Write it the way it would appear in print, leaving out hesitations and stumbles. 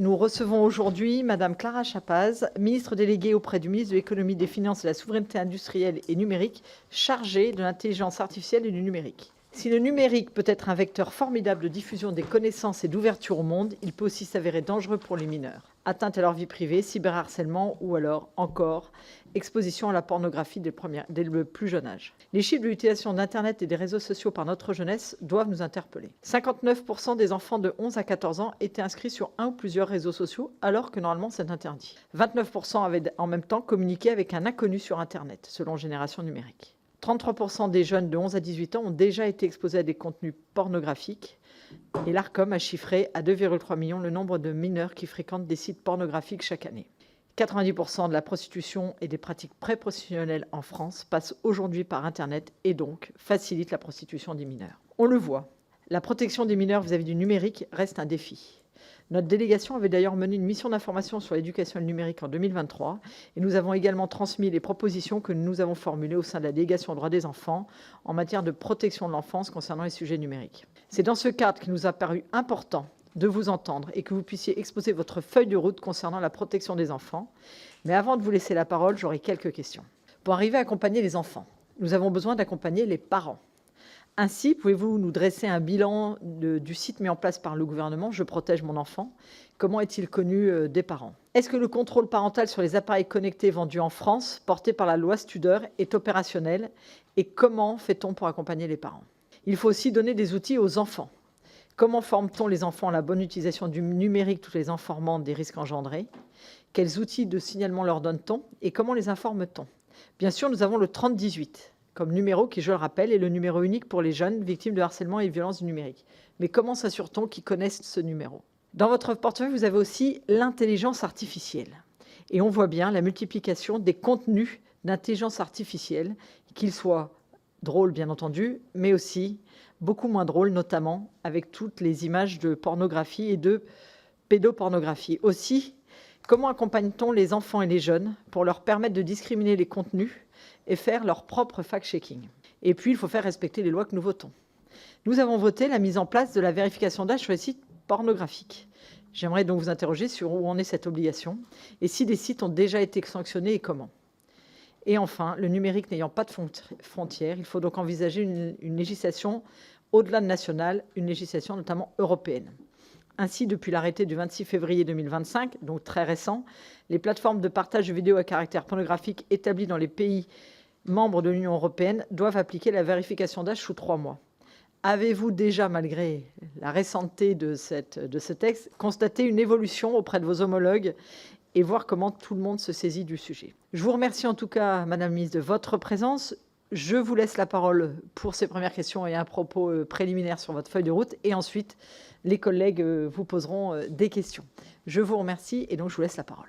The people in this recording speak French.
Nous recevons aujourd'hui Madame Clara Chapaz, ministre déléguée auprès du ministre de l'Économie, des Finances et de la Souveraineté industrielle et numérique, chargée de l'intelligence artificielle et du numérique. Si le numérique peut être un vecteur formidable de diffusion des connaissances et d'ouverture au monde, il peut aussi s'avérer dangereux pour les mineurs. Atteinte à leur vie privée, cyberharcèlement ou alors, encore, exposition à la pornographie dès le plus jeune âge. Les chiffres de l'utilisation d'Internet et des réseaux sociaux par notre jeunesse doivent nous interpeller. 59% des enfants de 11 à 14 ans étaient inscrits sur un ou plusieurs réseaux sociaux, alors que normalement c'est interdit. 29% avaient en même temps communiqué avec un inconnu sur Internet, selon Génération Numérique. 33% des jeunes de 11 à 18 ans ont déjà été exposés à des contenus pornographiques et l'ARCOM a chiffré à 2,3 millions le nombre de mineurs qui fréquentent des sites pornographiques chaque année. 90% de la prostitution et des pratiques pré-professionnelles en France passent aujourd'hui par Internet et donc facilitent la prostitution des mineurs. On le voit, la protection des mineurs vis-à-vis du numérique reste un défi. Notre délégation avait d'ailleurs mené une mission d'information sur l'éducation et le numérique en 2023 et nous avons également transmis les propositions que nous avons formulées au sein de la délégation aux droits des enfants en matière de protection de l'enfance concernant les sujets numériques. C'est dans ce cadre qu'il nous a paru important de vous entendre et que vous puissiez exposer votre feuille de route concernant la protection des enfants. Mais avant de vous laisser la parole, j'aurai quelques questions. Pour arriver à accompagner les enfants, nous avons besoin d'accompagner les parents. Ainsi, pouvez-vous nous dresser un bilan du site mis en place par le gouvernement « Je protège mon enfant ». Comment est-il connu des parents? Est-ce que le contrôle parental sur les appareils connectés vendus en France, porté par la loi Studer, est opérationnel? Et comment fait-on pour accompagner les parents? Il faut aussi donner des outils aux enfants. Comment forme-t-on les enfants à la bonne utilisation du numérique tout en les informant des risques engendrés? Quels outils de signalement leur donne-t-on? Et comment les informe-t-on? Bien sûr, nous avons le 3018 comme numéro qui, je le rappelle, est le numéro unique pour les jeunes victimes de harcèlement et de violences numériques. Mais comment s'assure-t-on qu'ils connaissent ce numéro? Dans votre portefeuille, vous avez aussi l'intelligence artificielle. Et on voit bien la multiplication des contenus d'intelligence artificielle, qu'ils soient drôles, bien entendu, mais aussi beaucoup moins drôles, notamment avec toutes les images de pornographie et de pédopornographie. Aussi, comment accompagne-t-on les enfants et les jeunes pour leur permettre de discriminer les contenus et faire leur propre fact-checking? Et puis, il faut faire respecter les lois que nous votons. Nous avons voté la mise en place de la vérification d'âge sur les sites pornographiques. J'aimerais donc vous interroger sur où en est cette obligation et si des sites ont déjà été sanctionnés et comment. Et enfin, le numérique n'ayant pas de frontières, il faut donc envisager une législation au-delà de nationale, une législation notamment européenne. Ainsi, depuis l'arrêté du 26 février 2025, donc très récent, les plateformes de partage de vidéos à caractère pornographique établies dans les pays membres de l'Union européenne doivent appliquer la vérification d'âge sous 3 mois. Avez-vous déjà, malgré la récenteté de ce texte, constaté une évolution auprès de vos homologues et voir comment tout le monde se saisit du sujet? Je vous remercie en tout cas, Madame la ministre, de votre présence. Je vous laisse la parole pour ces premières questions et un propos préliminaire sur votre feuille de route. Et ensuite, les collègues vous poseront des questions. Je vous remercie et donc je vous laisse la parole.